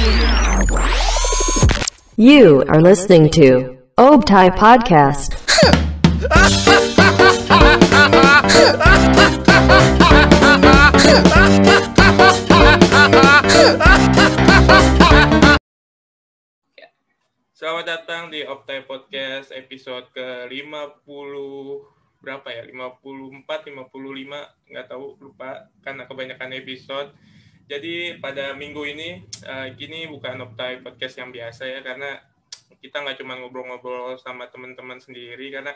You are listening to Obtai Podcast. Selamat datang di Obtai Podcast episode ke-50 berapa ya? 54, 55, nggak tahu, lupa karena kebanyakan episode. Jadi pada minggu ini, gini bukan Obtai Podcast yang biasa ya, karena kita nggak cuma ngobrol-ngobrol sama teman-teman sendiri, karena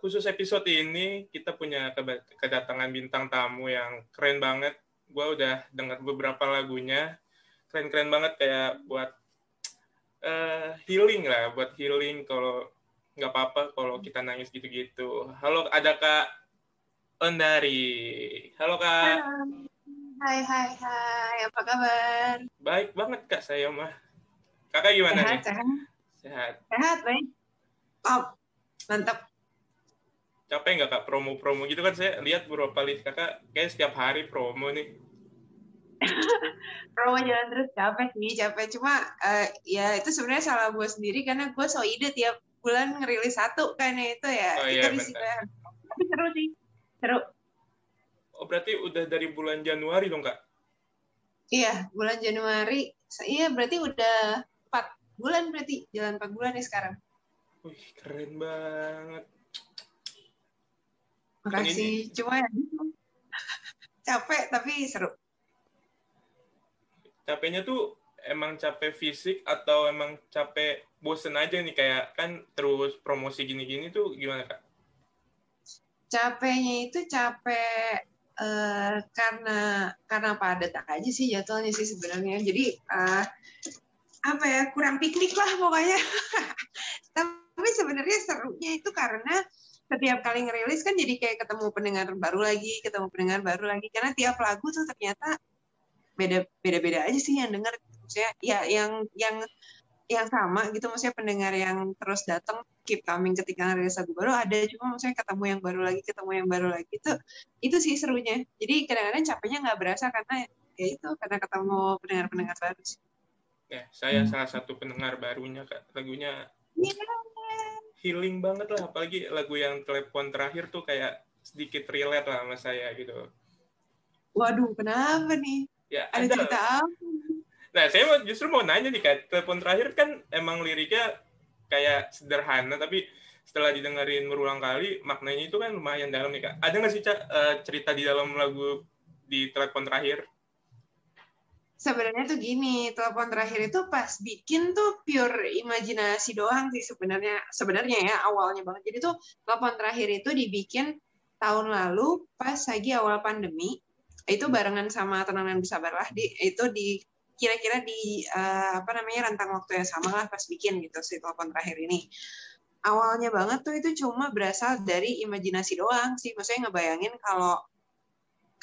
khusus episode ini kita punya kedatangan bintang tamu yang keren banget. Gue udah dengar beberapa lagunya, keren-keren banget, kayak buat healing lah, buat healing kalau nggak apa-apa kalau kita nangis gitu-gitu. Halo, ada Kak Ondari. Halo Kak. Hai, apa kabar? Baik banget Kak, saya mah. Kakak gimana nih? Sehat, baik. Oh, mantap. Capek nggak Kak promo-promo gitu kan? Saya lihat beberapa list Kakak kayak setiap hari promo nih. Promo jalan terus capek. Cuma ya itu sebenarnya salah gue sendiri karena gue so ide tiap bulan ngerilis satu kan itu ya. Oh, itu iya, risikonya. Tapi seru sih. Seru. Oh, berarti udah dari bulan Januari dong Kak? Iya, bulan Januari. Iya, berarti udah 4 bulan berarti. Jalan 4 bulan nih sekarang. Wih, keren banget. Makasih. Cuma ya gitu. Capek tapi seru. Capeknya tuh emang capek fisik atau emang capek bosen aja nih, kayak kan terus promosi gini-gini tuh gimana Kak? Capeknya itu capek karena padat aja sih jadwalnya sih sebenarnya. Jadi apa ya, kurang piknik lah pokoknya. Tapi sebenarnya serunya itu karena setiap kali ngerilis kan jadi kayak ketemu pendengar baru lagi karena tiap lagu tuh ternyata beda-beda aja sih yang dengar. Maksudnya ya yang sama gitu, maksudnya pendengar yang terus datang keep coming ketika ngerilis lagu baru ada, cuma maksudnya ketemu yang baru lagi itu sih serunya. Jadi kadang-kadang capeknya nggak berasa karena ya itu karena ketemu pendengar baru sih. Ya, saya salah satu pendengar barunya Kak. Lagunya healing banget lah, apalagi lagu yang Telepon Terakhir tuh kayak sedikit relate lah sama saya gitu. Waduh, kenapa nih? Ya, ada cerita apa? Nah, saya justru mau nanya nih Kak, Telepon Terakhir kan emang liriknya kayak sederhana, tapi setelah didengerin berulang kali, maknanya itu kan lumayan dalam nih Kak. Ada nggak sih cerita di dalam lagu di Telepon Terakhir? Sebenarnya tuh gini, Telepon Terakhir itu pas bikin tuh pure imajinasi doang sih sebenarnya ya, awalnya banget. Jadi tuh Telepon Terakhir itu dibikin tahun lalu pas lagi awal pandemi. Itu barengan sama Tenang dan Bersabarlah, itu kira-kira di rentang waktu yang sama lah pas bikin gitu si Telepon Terakhir ini. Awalnya banget tuh itu cuma berasal dari imajinasi doang sih, maksudnya ngebayangin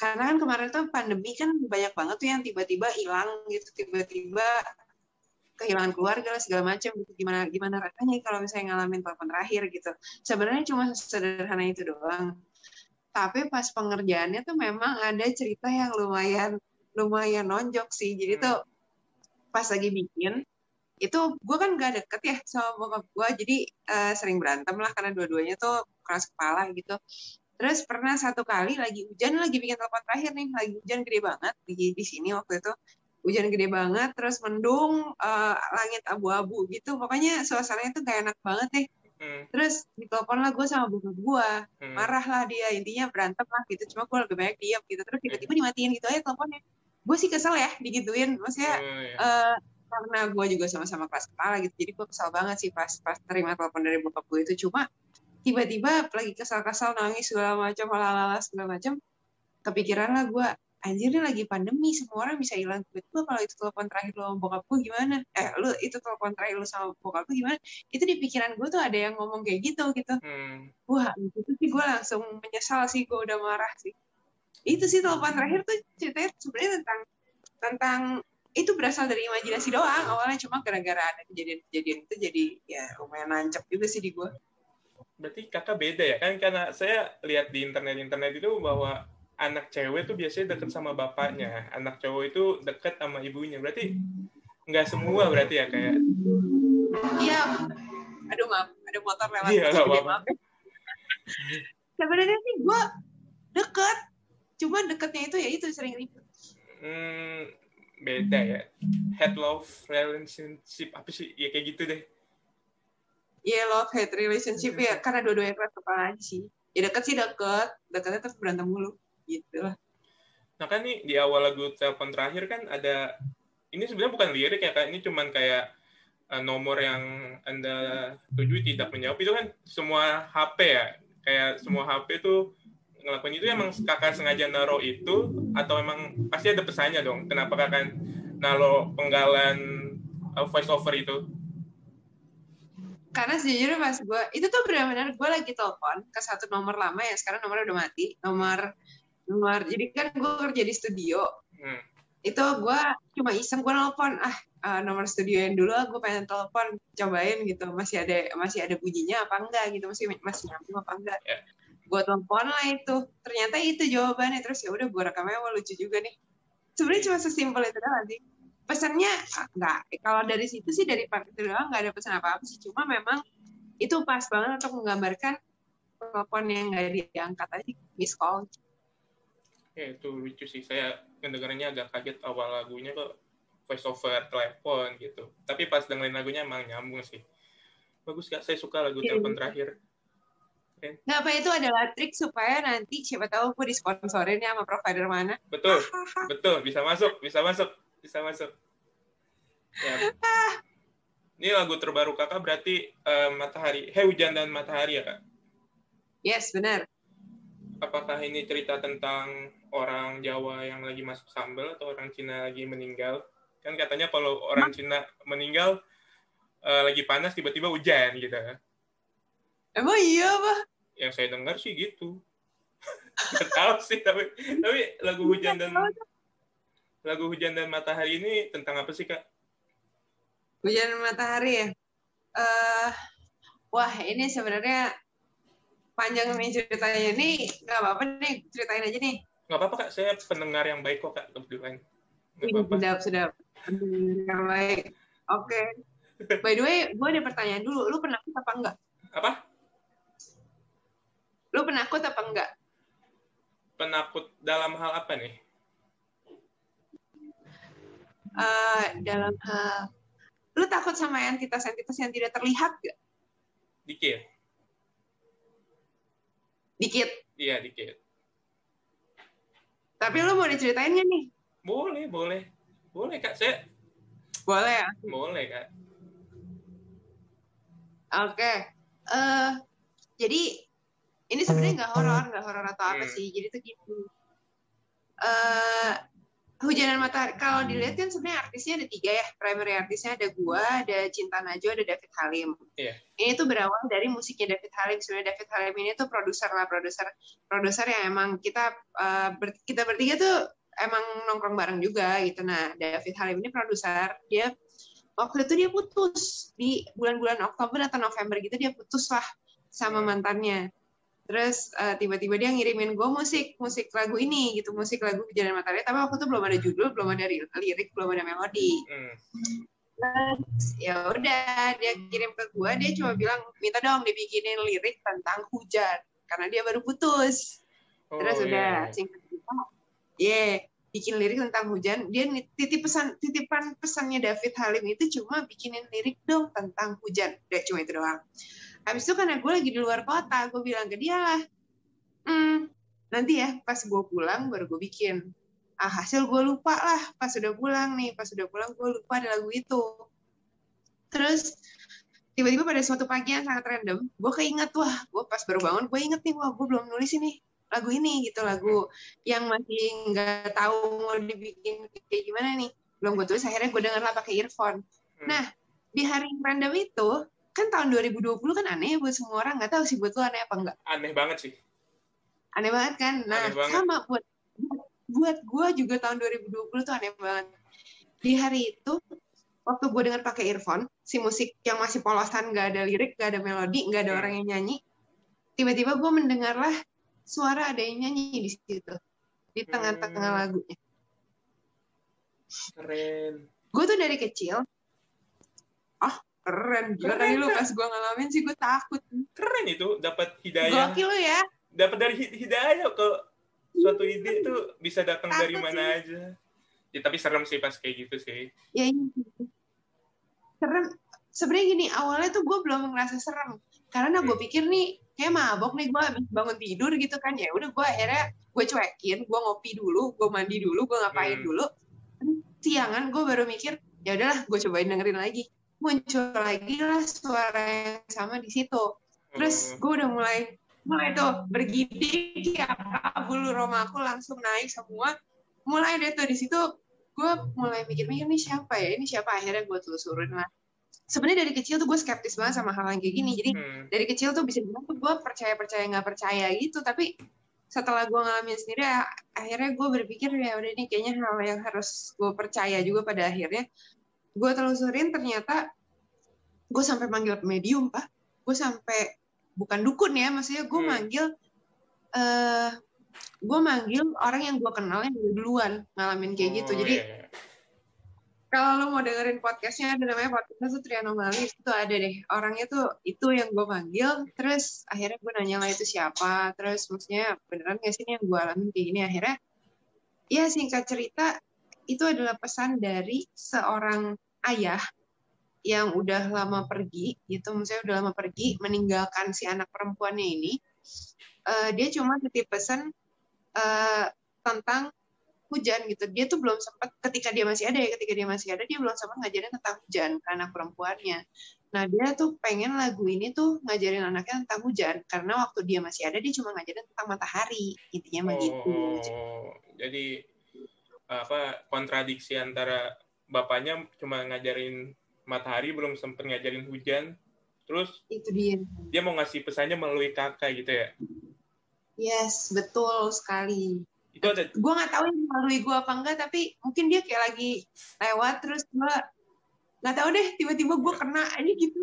karena kan kemarin tuh pandemi kan banyak banget tuh yang tiba-tiba hilang gitu, tiba-tiba kehilangan keluarga lah segala macam gitu. Gimana rasanya kalau misalnya ngalamin Telepon Terakhir gitu. Sebenarnya cuma sederhana itu doang. Tapi pas pengerjaannya tuh memang ada cerita yang lumayan nonjok sih. Jadi tuh pas lagi bikin, itu gue kan gak deket ya sama bokap gue, jadi sering berantem lah karena dua-duanya tuh keras kepala gitu. Terus pernah satu kali lagi hujan, lagi bikin Telepon Terakhir nih, lagi hujan gede banget di sini waktu itu. Hujan gede banget, terus mendung, langit abu-abu gitu. Pokoknya suasananya tuh gak enak banget deh. Terus ditelepon lah gue sama bokap gue, marah lah dia, intinya berantem lah gitu, cuma gue lebih banyak diam gitu. Terus tiba-tiba dimatiin gitu aja teleponnya. Gue sih kesel ya digituin, maksudnya karena gue juga sama-sama keras kepala gitu, jadi gue kesel banget sih pas terima telepon dari bokap gue itu. Cuma tiba-tiba lagi kesal-kesal, nangis segala macam, kepikiran lah gue, anjir nih lagi pandemi, semua orang bisa hilang tiba-tiba, kalau itu telepon terakhir lo sama bokap gue gimana? Itu telepon terakhir lo sama bokap gue gimana? Itu di pikiran gue tuh ada yang ngomong kayak gitu. Wah, itu sih gue langsung menyesal sih, gue udah marah sih. Itu sih Telepon Terakhir tuh ceritanya sebenarnya tentang itu berasal dari imajinasi doang awalnya, cuma gara-gara ada kejadian itu jadi ya lumayan nancep juga sih di gue. Berarti kakak beda ya kan, karena saya lihat di internet itu bahwa anak cewek tuh biasanya deket sama bapaknya, anak cowok itu deket sama ibunya. Berarti nggak semua berarti ya kayak. Iya. Aduh maaf, ada motor lewat. Iya nggak Jadi apa-apa. maaf. Sebenarnya sih gue deket, cuma deketnya itu ya itu sering ribut. Beda ya. Head love relationship apa sih? Ya kayak gitu deh. Iya, love hate relationship ya, karena dua-duanya keras kepala aja sih. Ya deket sih deket, deketnya terus berantem mulu, gitu lah. Nah kan nih di awal lagu Telepon Terakhir kan ada, ini sebenarnya bukan lirik ya Kak, ini cuman kayak nomor yang Anda tuju tidak menjawab, itu kan semua HP ya, kayak semua HP tuh ngelakuin itu. Emang Kakak sengaja naro itu atau emang pasti ada pesannya dong, kenapa Kakak naro penggalan voice over itu? Karena sejujurnya pas gue, itu tuh benar-benar gue lagi telepon ke satu nomor lama ya, sekarang nomornya udah mati, nomor, jadi kan gue kerja di studio, itu gue cuma iseng gue nelfon, nomor studio yang dulu gue pengen telepon, cobain gitu, masih ada bunyinya apa enggak gitu, masih nyambung apa enggak. Yeah. Gue telepon lah itu, ternyata itu jawabannya, terus ya udah gue rekamnya, wah lucu juga nih. Sebenarnya cuma sesimpel itu doang sih. Pesannya enggak, kalau dari situ sih, dari part itu doang nggak ada pesan apa-apa sih, cuma memang itu pas banget untuk menggambarkan telepon yang nggak diangkat aja, miss call. Ya itu lucu sih, saya mendengarnya agak kaget awal lagunya kok voice over telepon gitu, tapi pas dengerin lagunya emang nyambung sih. Bagus Kak, saya suka lagu Telepon Terakhir. Nggak apa, itu adalah trik supaya nanti siapa tahu aku disponsorin ya sama provider mana. Betul, bisa masuk. Ya. Ini lagu terbaru Kakak berarti Matahari, Hujan dan Matahari ya Kak? Yes, benar. Apakah ini cerita tentang orang Jawa yang lagi masuk sambal atau orang Cina lagi meninggal? Kan katanya kalau orang Cina meninggal lagi panas tiba-tiba hujan gitu. Emang iya apa? Yang saya dengar sih gitu. Nggak tahu sih, tapi lagu Hujan dan Matahari ini tentang apa sih Kak? Hujan dan Matahari ya? Wah, ini sebenarnya panjang nih ceritanya. Nih nggak apa-apa nih, ceritain aja nih. Nggak apa-apa Kak, saya pendengar yang baik kok Kak, kebetulan. Sedap. Yang baik. Oke. By the way, gue ada pertanyaan dulu. Lu penakut apa enggak? Apa? Lu penakut apa enggak? Penakut dalam hal apa nih? Dalam hal... Lu takut sama entitas-entitas yang tidak terlihat gak? Dikit? Iya, dikit. Tapi lu mau diceritain gak nih? Boleh Kak, saya... Boleh ya? Boleh Kak. Oke. Jadi, ini sebenarnya nggak horor atau apa sih. Jadi tuh gitu. Hujan dan Matahari, kalau dilihat kan sebenarnya artisnya ada 3 ya. Primary artisnya ada gua, ada Cinta Najwa, ada David Halim. Yeah. Ini tuh berawal dari musiknya David Halim. Sebenarnya David Halim ini tuh produser yang emang kita bertiga tuh emang nongkrong bareng juga gitu. Nah, David Halim ini produser. Dia waktu itu dia putus di bulan-bulan Oktober atau November gitu, dia putus lah sama mantannya. Terus tiba-tiba dia ngirimin gue musik lagu ini gitu, musik lagu Hujan dan Matahari. Tapi waktu itu belum ada judul, belum ada lirik, belum ada melodi. Terus ya udah dia kirim ke gue, dia cuma bilang minta dong dibikinin lirik tentang hujan karena dia baru putus. Terus udah singkat cerita, bikin lirik tentang hujan. Dia titipan pesannya David Halim itu cuma bikinin lirik dong tentang hujan. Udah cuma itu doang. Habis itu karena gue lagi di luar kota, gue bilang ke dia lah, nanti ya pas gue pulang baru gue bikin. Hasil gue lupa lah, pas udah pulang gue lupa ada lagu itu. Terus tiba-tiba pada suatu pagi yang sangat random, gue keinget, gue pas baru bangun, gue inget nih, gue belum nulis ini lagu ini gitu, lagu yang masih nggak tahu mau dibikin kayak gimana nih, belum gue tulis. Akhirnya gue denger lah pakai earphone. Nah di hari random itu kan tahun 2020 kan aneh buat semua orang, nggak tahu sih buat lu aneh apa enggak? Aneh banget sih. Aneh banget kan? Nah sama buat gue juga tahun 2020 tuh aneh banget. Di hari itu waktu gue dengar pakai earphone si musik yang masih polosan, nggak ada lirik, nggak ada melodi, nggak ada orang yang nyanyi, tiba-tiba gue mendengarlah suara ada yang nyanyi di situ di tengah-tengah lagunya. Keren. gue tuh dari kecil, keren gila kali lu, pas gue ngalamin sih gue takut. Keren itu, dapat hidayah. Gokil lu ya. Dapat dari hidayah ke suatu ide itu bisa datang dari mana sih. aja. Ya, tapi serem sih pas kayak gitu sih. Ya ini serem. Sebenarnya gini, awalnya tuh gue belum ngerasa serem. Karena gue pikir nih, kayak mabok nih, gue habis bangun tidur gitu kan. Ya udah gue akhirnya, gue cuekin, gue ngopi dulu, gue mandi dulu, gue ngapain dulu. Siangan gue baru mikir, ya udahlah gue cobain dengerin lagi. Muncul lagi lah suara yang sama di situ. Terus gue udah mulai tuh bergidik, ya bulu roma aku langsung naik semua. Mulai deh tuh di situ, gue mulai mikir-mikir nih siapa ya, ini siapa. Akhirnya gue telusurin lah. Sebenarnya dari kecil tuh gue skeptis banget sama hal yang kayak gini. Jadi dari kecil tuh bisa dibilang tuh gue percaya nggak percaya gitu. Tapi setelah gue ngalamin sendiri, akhirnya gue berpikir ya udah ini kayaknya hal yang harus gue percaya juga. Pada akhirnya gue telusurin, ternyata gue sampai manggil medium, Pak. Gue sampai bukan dukun ya, maksudnya gue manggil orang yang gue kenal yang duluan ngalamin kayak gitu. Jadi kalau lo mau dengerin podcastnya, ada namanya podcastnya tuh Trianomalis, itu ada deh orangnya tuh, itu yang gue manggil. Terus akhirnya gue nanya lah itu siapa, terus maksudnya beneran gak sih ini yang gue alamin kayak gini. Akhirnya ya singkat cerita itu adalah pesan dari seorang ayah yang udah lama pergi gitu, maksudnya udah lama pergi meninggalkan si anak perempuannya ini. Dia cuma titip pesan tentang hujan gitu. Dia tuh belum sempat, ketika dia masih ada, dia belum sempat ngajarin tentang hujan ke anak perempuannya. Nah, dia tuh pengen lagu ini tuh ngajarin anaknya tentang hujan, karena waktu dia masih ada, dia cuma ngajarin tentang matahari. Intinya begitu. Jadi, kontradiksi antara bapaknya cuma ngajarin matahari, belum sempat ngajarin hujan, terus itu dia mau ngasih pesannya melalui kakak gitu ya? Yes, betul sekali. Itu ada. Gue nggak tahu yang melalui gue apa enggak, tapi mungkin dia kayak lagi lewat terus gue nggak tahu deh, tiba-tiba gue kena aja gitu.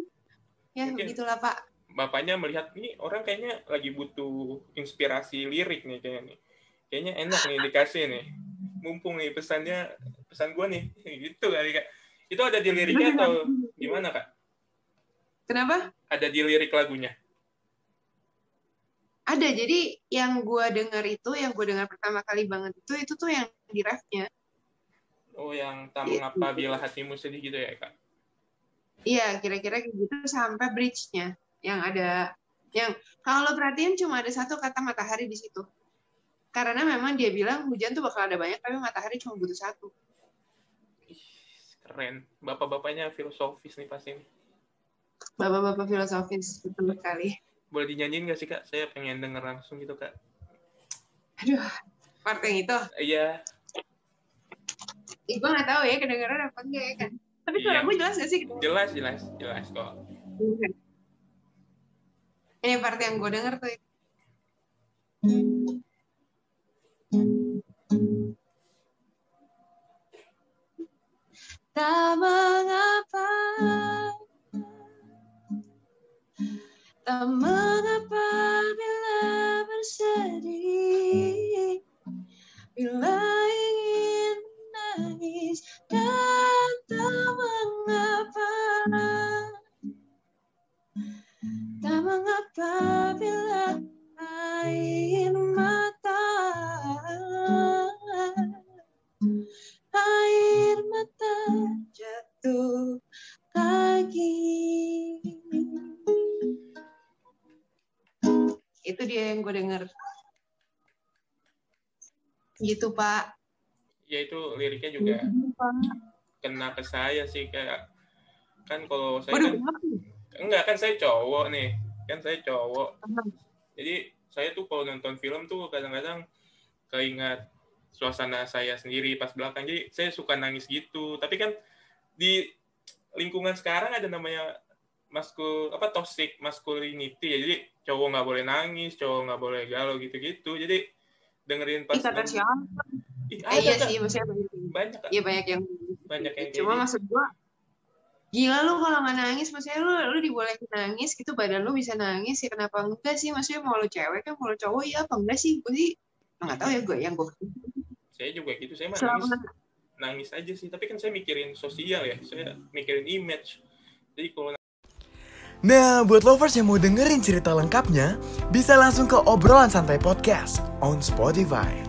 Ya mungkin begitulah Pak. Bapaknya melihat nih orang kayaknya lagi butuh inspirasi lirik nih kayaknya enak nih dikasih nih. Mumpung nih pesan gue nih gitu kali Kak. Itu ada di liriknya atau gimana Kak? Kenapa? Ada di lirik lagunya. Ada, jadi yang gue dengar pertama kali banget itu tuh yang di refnya. Oh, yang tak mengapa bila hatimu sedih gitu ya, Kak? Iya, kira-kira kayak gitu sampai bridge-nya. Yang ada, yang kalau lo perhatiin cuma ada satu kata matahari di situ. Karena memang dia bilang hujan tuh bakal ada banyak, tapi matahari cuma butuh satu. Keren. Bapak-bapaknya filosofis nih pasti. Bapak-bapak filosofis, betul sekali. Boleh dinyanyiin nggak sih, Kak? Saya pengen denger langsung gitu, Kak. Aduh, part yang itu? Iya. Gue nggak tahu ya, kedengeran apa enggak ya kan? Tapi suara gue jelas nggak sih? Jelas kok. Ini part yang gue denger tuh. Tak mengapa, tak mengapa bila bersedih, bila ingin menangis, dan tak mengapa bila air mata jatuh lagi. Itu dia yang gue denger. Gitu, Pak. Ya, itu liriknya juga kena ke saya sih. Kayak, kan kalau saya kan saya cowok nih. Kan saya cowok. Jadi, saya tuh kalau nonton film tuh kadang-kadang keingat suasana saya sendiri pas belakang. Jadi, saya suka nangis gitu. Tapi kan di lingkungan sekarang ada namanya toxic masculinity ya. Jadi cowok nggak boleh nangis, cowok nggak boleh galau gitu-gitu. Jadi dengerin pas iya sih, maksudnya banyak. Iya banyak yang cuma gitu. Maksud gua gila lu kalau nggak nangis, maksudnya lu dibolehin nangis gitu, badan lu bisa nangis ya, kenapa enggak sih? Maksudnya mau lu cewek kan, mau lu cowok ya apa enggak sih? Gue sih nggak tahu ya, gue yang gue. Saya juga gitu, saya nangis. nangis aja sih, tapi kan saya mikirin sosial ya, saya mikirin image. Jadi kalau Nah, buat lovers yang mau dengerin cerita lengkapnya, bisa langsung ke Obrolan Santai Podcast on Spotify.